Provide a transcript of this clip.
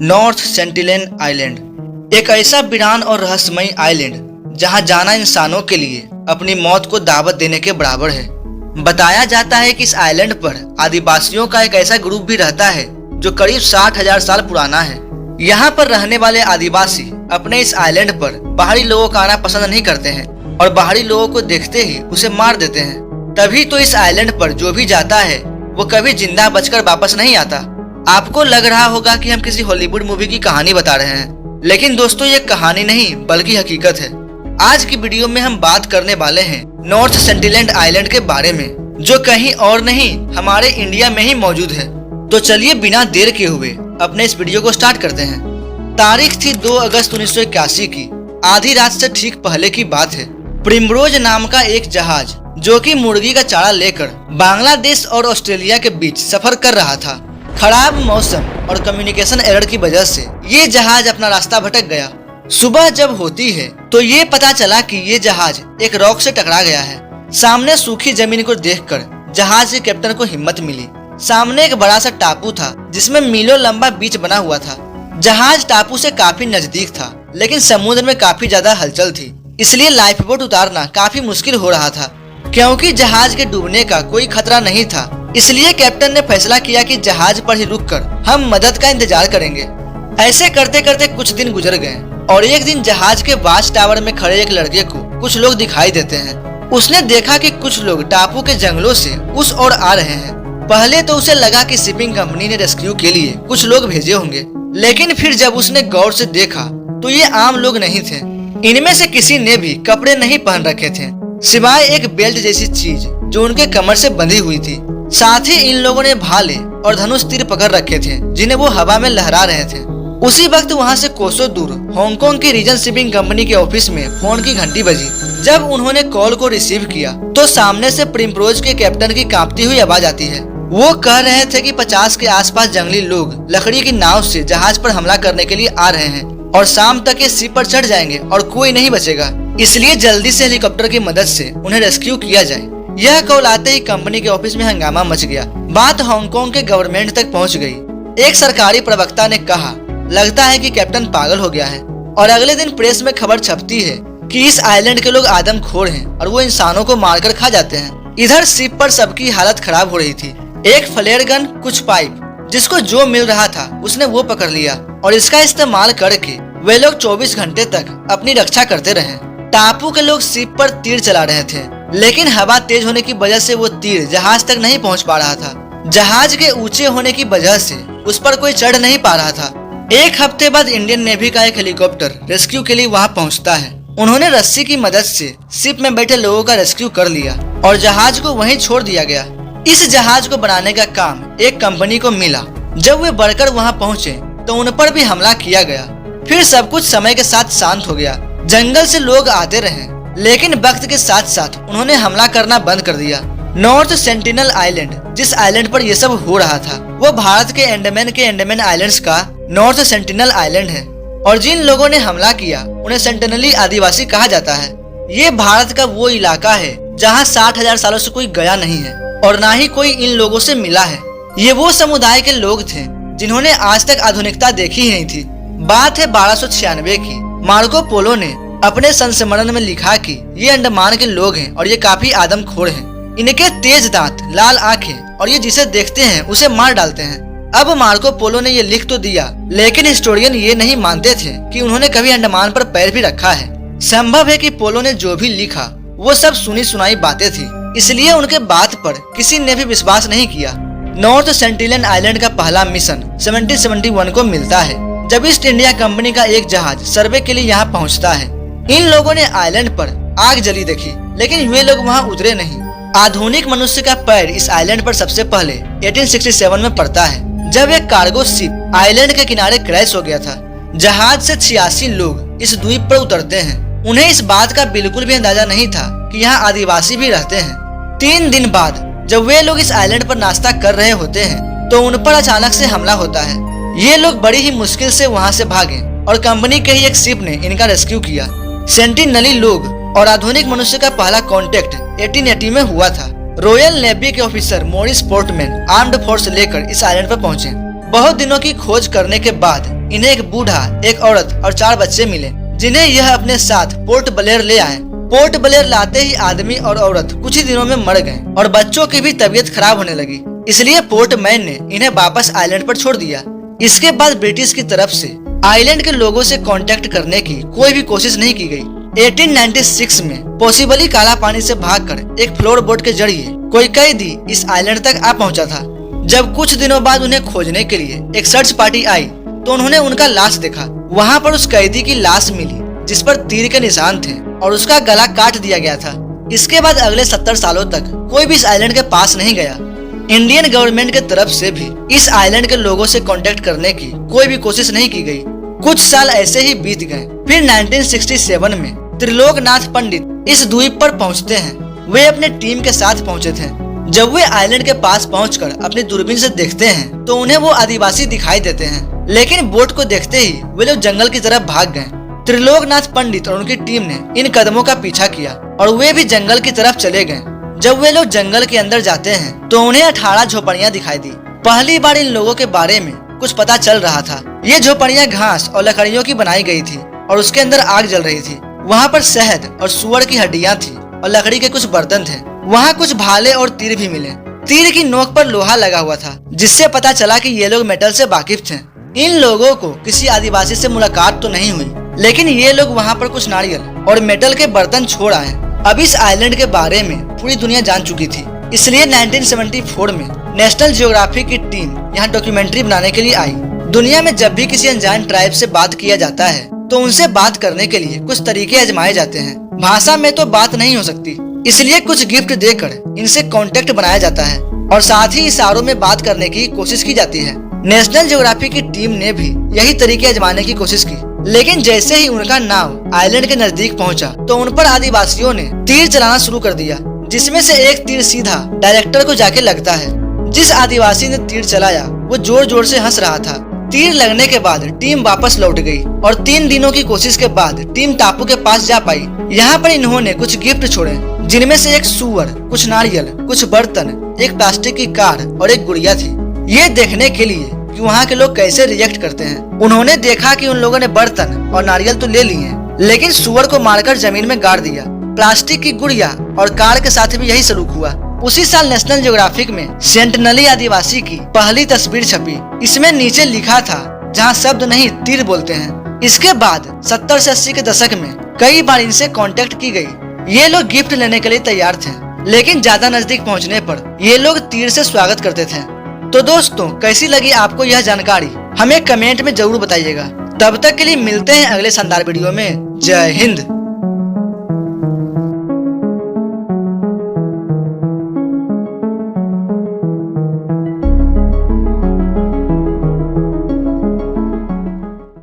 North Sentinel island एक ऐसा वीरान और रहस्यमयी आइलैंड जहां जाना इंसानों के लिए अपनी मौत को दावत देने के बराबर है। बताया जाता है कि इस आइलैंड पर आदिवासियों का एक ऐसा ग्रुप भी रहता है जो करीब 60,000 साल पुराना है। यहाँ पर रहने वाले आदिवासी अपने इस आइलैंड पर बाहरी लोगों का आना पसंद नहीं करते हैं और बाहरी लोगों को देखते ही उसे मार देते हैं। तभी तो इस आइलैंड पर जो भी जाता है वो कभी जिंदा बचकर वापस नहीं आता। आपको लग रहा होगा कि हम किसी हॉलीवुड मूवी की कहानी बता रहे हैं, लेकिन दोस्तों ये कहानी नहीं बल्कि हकीकत है। आज की वीडियो में हम बात करने वाले हैं नॉर्थ सेंटिनेल आइलैंड के बारे में, जो कहीं और नहीं हमारे इंडिया में ही मौजूद है। तो चलिए बिना देर किए हुए अपने इस वीडियो को स्टार्ट करते हैं। तारीख थी 2 अगस्त 1981 की। आधी रात से ठीक पहले की बात है। प्रिमरोज नाम का एक जहाज जो कि मुर्गी का चारा लेकर बांग्लादेश और ऑस्ट्रेलिया के बीच सफर कर रहा था। खराब मौसम और कम्युनिकेशन एरर की वजह से ये जहाज अपना रास्ता भटक गया। सुबह जब होती है तो ये पता चला कि ये जहाज एक रॉक से टकरा गया है। सामने सूखी जमीन को देखकर जहाज के कैप्टन को हिम्मत मिली। सामने एक बड़ा सा टापू था जिसमें मीलों लंबा बीच बना हुआ था। जहाज टापू से काफी नजदीक था, लेकिन समुद्र में काफी ज्यादा हलचल थी, इसलिए लाइफ बोट उतारना काफी मुश्किल हो रहा था। क्योंकि जहाज के डूबने का कोई खतरा नहीं था, इसलिए कैप्टन ने फैसला किया कि जहाज पर ही रुककर हम मदद का इंतजार करेंगे। ऐसे करते करते कुछ दिन गुजर गए और एक दिन जहाज के वॉच टावर में खड़े एक लड़के को कुछ लोग दिखाई देते हैं। उसने देखा कि कुछ लोग टापू के जंगलों से उस ओर आ रहे हैं। पहले तो उसे लगा कि शिपिंग कंपनी ने रेस्क्यू के लिए कुछ लोग भेजे होंगे, लेकिन फिर जब उसने गौर से देखा तो ये आम लोग नहीं थे। इनमें से किसी ने भी कपड़े नहीं पहन रखे थे, सिवाय एक बेल्ट जैसी चीज जो उनके कमर से बंधी हुई थी। साथ ही इन लोगों ने भाले और धनुष तीर पकड़ रखे थे जिन्हें वो हवा में लहरा रहे थे। उसी वक्त वहाँ से कोसों दूर हांगकांग की रीजन शिपिंग कंपनी के ऑफिस में फोन की घंटी बजी। जब उन्होंने कॉल को रिसीव किया तो सामने से प्रिमरोज के कैप्टन की कांपती हुई आवाज आती है। वो कह रहे थे कि 50 के आसपास जंगली लोग लकड़ी की नाव से जहाज पर हमला करने के लिए आ रहे हैं और शाम तक ये शिप पर चढ़ जाएंगे और कोई नहीं बचेगा, इसलिए जल्दी से हेलीकॉप्टर की मदद से उन्हें रेस्क्यू किया जाए। यह कॉल आते ही कंपनी के ऑफिस में हंगामा मच गया। बात हांगकांग के गवर्नमेंट तक पहुंच गई। एक सरकारी प्रवक्ता ने कहा, लगता है कि कैप्टन पागल हो गया है। और अगले दिन प्रेस में खबर छपती है कि इस आइलैंड के लोग आदमखोर हैं और वो इंसानों को मारकर खा जाते हैं। इधर शिप पर सबकी हालत खराब हो रही थी। एक फ्लेयर गन, कुछ पाइप, जिसको जो मिल रहा था उसने वो पकड़ लिया और इसका इस्तेमाल करके वे लोग 24 घंटे तक अपनी रक्षा करते रहे। टापू के लोग शिप पर तीर चला रहे थे, लेकिन हवा तेज होने की वजह से वो तीर जहाज तक नहीं पहुंच पा रहा था। जहाज के ऊंचे होने की वजह से उस पर कोई चढ़ नहीं पा रहा था। एक हफ्ते बाद इंडियन नेवी का एक हेलीकॉप्टर रेस्क्यू के लिए वहां पहुंचता है। उन्होंने रस्सी की मदद से शिप में बैठे लोगों का रेस्क्यू कर लिया और जहाज को वहीं छोड़ दिया गया। इस जहाज को बनाने का काम एक कंपनी को मिला। जब वे बढ़कर वहां पहुंचे तो उन पर भी हमला किया गया। फिर सब कुछ समय के साथ शांत हो गया। जंगल से लोग आते रहे, लेकिन वक्त के साथ साथ उन्होंने हमला करना बंद कर दिया। नॉर्थ सेंटिनेल आइलैंड, जिस आइलैंड पर यह सब हो रहा था, वो भारत के अंडमान आइलैंड्स का नॉर्थ सेंटिनेल आइलैंड है। और जिन लोगों ने हमला किया उन्हें सेंटिनेली आदिवासी कहा जाता है। ये भारत का वो इलाका है जहाँ 60,000 सालों से कोई गया नहीं है और ना ही कोई इन लोगों से मिला है। ये वो समुदाय के लोग थे जिन्होंने आज तक आधुनिकता देखी ही नहीं थी। बात है 1296 की। मार्को पोलो ने अपने संस्मरण में लिखा कि ये अंडमान के लोग हैं और ये काफी आदमखोर हैं। इनके तेज दांत, लाल आंखें और ये जिसे देखते हैं उसे मार डालते हैं। अब मार्को पोलो ने ये लिख तो दिया, लेकिन हिस्टोरियन ये नहीं मानते थे कि उन्होंने कभी अंडमान पर पैर भी रखा है। संभव है कि पोलो ने जो भी लिखा वो सब सुनी सुनाई बातें थी, इसलिए उनके बात पर किसी ने भी विश्वास नहीं किया। नॉर्थ सेंटिनेल आइलैंड का पहला मिशन 1771 को मिलता है, जब ईस्ट इंडिया कंपनी का एक जहाज सर्वे के लिए यहाँ पहुँचता है। इन लोगों ने आइलैंड पर आग जली देखी, लेकिन वे लोग वहाँ उतरे नहीं। आधुनिक मनुष्य का पैर इस आइलैंड पर सबसे पहले 1867 में पड़ता है, जब एक कार्गो शिप आइलैंड के किनारे क्रैश हो गया था। जहाज से 86 लोग इस द्वीप पर उतरते हैं। उन्हें इस बात का बिल्कुल भी अंदाजा नहीं था कि यहाँ आदिवासी भी रहते हैं। 3 दिन बाद जब वे लोग इस आइलैंड पर नाश्ता कर रहे होते हैं तो उन पर अचानक से हमला होता है। ये लोग बड़ी ही मुश्किल से वहाँ से भागे और कंपनी के ही एक शिप ने इनका रेस्क्यू किया। सेंटिनली लोग और आधुनिक मनुष्य का पहला कांटेक्ट 1880 में हुआ था। रॉयल नेवी के officer Morris Portman armed force लेकर इस आइलैंड पर पहुंचे। बहुत दिनों की खोज करने के बाद इन्हें एक बूढ़ा, एक औरत और 4 बच्चे मिले, जिन्हें यह अपने साथ पोर्ट ब्लेयर ले आए। पोर्ट ब्लेयर लाते ही आदमी और औरत कुछ ही दिनों में मर गए और बच्चों की भी तबीयत खराब होने लगी। इसलिए पोर्टमैन ने इन्हें वापस आइलैंड पर छोड़ दिया। इसके बाद ब्रिटिश की तरफ से आइलैंड के लोगों से कांटेक्ट करने की कोई भी कोशिश नहीं की गई। 1896 में पॉसिबली काला पानी से भागकर एक फ्लोर बोट के जरिए कोई कैदी इस आइलैंड तक आ पहुंचा था। जब कुछ दिनों बाद उन्हें खोजने के लिए एक सर्च पार्टी आई तो उन्होंने उनका लाश देखा। वहाँ पर उस कैदी की लाश मिली जिस पर तीर के निशान थे और उसका गला काट दिया गया था। इसके बाद अगले 70 सालों तक कोई भी इस आइलैंड के पास नहीं गया। इंडियन गवर्नमेंट के तरफ से भी इस आइलैंड के लोगों से कांटेक्ट करने की कोई भी कोशिश नहीं की गई। कुछ साल ऐसे ही बीत गए। फिर 1967 में त्रिलोकनाथ पंडित इस द्वीप पर पहुंचते हैं। वे अपने टीम के साथ पहुंचे थे। जब वे आइलैंड के पास पहुंचकर अपनी दूरबीन से देखते हैं तो उन्हें वो आदिवासी दिखाई देते हैं, लेकिन बोट को देखते ही वे लोग जंगल की तरफ भाग गए। त्रिलोकनाथ पंडित और उनकी टीम ने इन कदमों का पीछा किया और वे भी जंगल की तरफ चले गए। जब वे लोग जंगल के अंदर जाते हैं तो उन्हें 18 झोपड़ियां दिखाई दी। पहली बार इन लोगों के बारे में कुछ पता चल रहा था। ये झोपड़ियां घास और लकड़ियों की बनाई गई थी और उसके अंदर आग जल रही थी। वहाँ पर शहद और सुअर की हड्डियां थी और लकड़ी के कुछ बर्तन थे। वहाँ कुछ भाले और तीर भी मिले। तीर की नोक पर लोहा लगा हुआ था, जिससे पता चला कि ये लोग मेटल से वाकिफ थे। इन लोगों को किसी आदिवासी से मुलाकात तो नहीं हुई, लेकिन ये लोग वहाँ पर कुछ नारियल और मेटल के बर्तन छोड़ आए। अब इस आइलैंड के बारे में पूरी दुनिया जान चुकी थी, इसलिए 1974 में नेशनल जियोग्राफी की टीम यहाँ डॉक्यूमेंट्री बनाने के लिए आई। दुनिया में जब भी किसी अनजान ट्राइब से बात किया जाता है तो उनसे बात करने के लिए कुछ तरीके आजमाए जाते हैं। भाषा में तो बात नहीं हो सकती, इसलिए कुछ गिफ्ट देकर इनसे कांटेक्ट बनाया जाता है और साथ ही इशारों में बात करने की कोशिश की जाती है। नेशनल ज्योग्राफी की टीम ने भी यही तरीके आजमाने की कोशिश की, लेकिन जैसे ही उनका नाव आइलैंड के नजदीक पहुंचा तो उन पर आदिवासियों ने तीर चलाना शुरू कर दिया, जिसमें से एक तीर सीधा डायरेक्टर को जाके लगता है। जिस आदिवासी ने तीर चलाया वो जोर जोर से हंस रहा था। तीर लगने के बाद टीम वापस लौट गई और 3 दिनों की कोशिश के बाद टीम टापू के पास जा पाई। यहाँ पर इन्होंने कुछ गिफ्ट छोड़े, जिनमें से एक सूअर, कुछ नारियल, कुछ बर्तन, एक प्लास्टिक की कार और एक गुड़िया थी। ये देखने के लिए कि वहाँ के लोग कैसे रिएक्ट करते हैं। उन्होंने देखा कि उन लोगों ने बर्तन और नारियल तो ले लिए, लेकिन सूअर को मारकर जमीन में गाड़ दिया। प्लास्टिक की गुड़िया और कार के साथ भी यही सलूक हुआ। उसी साल नेशनल ज्योग्राफिक में सेंटिनली आदिवासी की पहली तस्वीर छपी। इसमें नीचे लिखा था, जहाँ शब्द नहीं तीर बोलते हैं। इसके बाद 70 से 80 के दशक में कई बार इनसे कांटेक्ट की गई। ये लोग गिफ्ट लेने के लिए तैयार थे, लेकिन ज्यादा नजदीक पहुंचने पर ये लोग तीर से स्वागत करते थे। तो दोस्तों, कैसी लगी आपको यह जानकारी हमें कमेंट में जरूर बताइएगा। तब तक के लिए मिलते हैं अगले शानदार वीडियो में। जय हिंद।